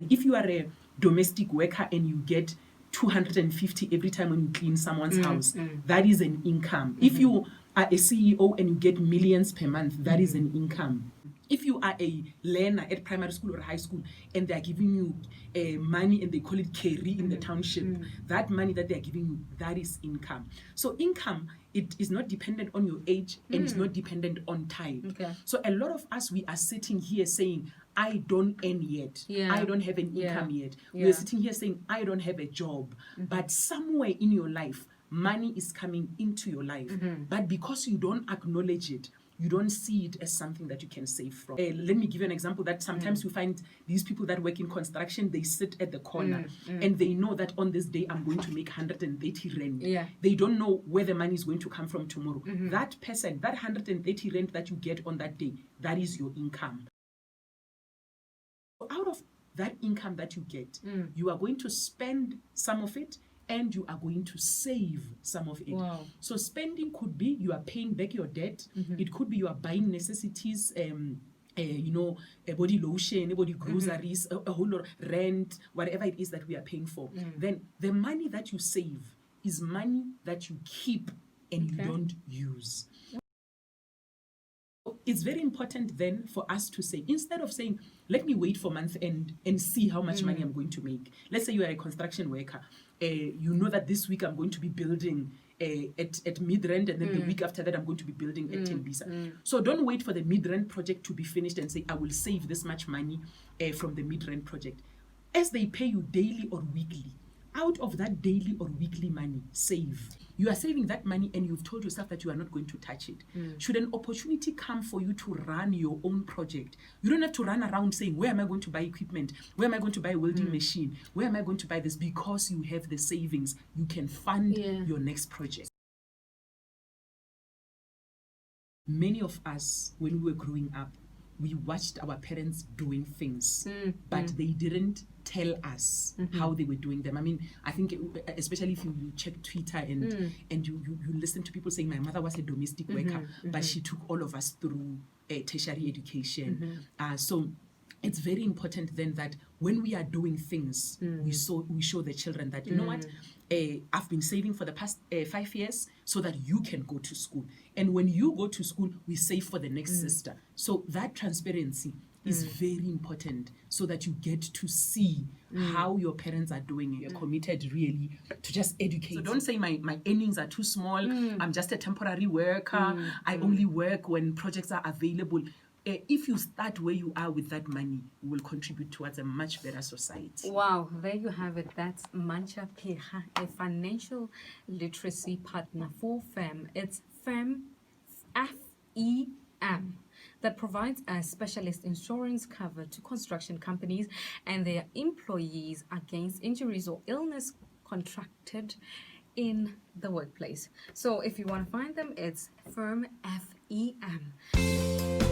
If you are a domestic worker and you get 250 every time when you clean someone's house, that is an income. If you are a CEO and you get millions per month, that is an income. If you are a learner at primary school or high school and they are giving you money and they call it carry in the township, that money that they are giving you, that is income. So income, it is not dependent on your age and it's not dependent on type. Okay. So a lot of us, we are sitting here saying, I don't earn yet. Yeah. I don't have an income yet. We are sitting here saying, I don't have a job. But somewhere in your life, money is coming into your life. But because you don't acknowledge it, you don't see it as something that you can save from. Let me give you an example that sometimes you find these people that work in construction, they sit at the corner and they know that on this day I'm going to make 130 rand. Yeah. They don't know where the money is going to come from tomorrow. That person, that 130 rand that you get on that day, that is your income. Out of that income that you get, you are going to spend some of it and you are going to save some of it. Wow. So spending could be you are paying back your debt. It could be you are buying necessities, a body lotion, a body groceries, a whole lot of rent, whatever it is that we are paying for. Then the money that you save is money that you keep and you don't use. It's very important then for us to say, instead of saying, let me wait for month end and see how much money I'm going to make. Let's say you are a construction worker. You know that this week I'm going to be building at Midrand, and then the week after that I'm going to be building at Tembisa. So don't wait for the Midrand project to be finished and say, I will save this much money from the Midrand project. As they pay you daily or weekly, out of that daily or weekly money, save. You are saving that money and you've told yourself that you are not going to touch it. Should an opportunity come for you to run your own project, you don't have to run around saying, where am I going to buy equipment? Where am I going to buy a welding machine? Where am I going to buy this? Because you have the savings, you can fund your next project. Many of us, when we were growing up, we watched our parents doing things, but they didn't tell us how they were doing them. I mean, I think especially if you check Twitter and you listen to people saying, my mother was a domestic worker, but she took all of us through tertiary education. So it's very important then that when we are doing things, we show the children that, you know what, I've been saving for the past 5 years so that you can go to school. And when you go to school, we save for the next sister. So that transparency is very important so that you get to see how your parents are doing it. You're committed really to just educate. So don't say my earnings are too small. I'm just a temporary worker. I only work when projects are available. If you start where you are with that money, you will contribute towards a much better society. Wow, there you have it. That's Mantsha Pheeha, a financial literacy partner for FEM. It's FEM, FEM, that provides a specialist insurance cover to construction companies and their employees against injuries or illness contracted in the workplace. So if you want to find them, it's FEM, FEM.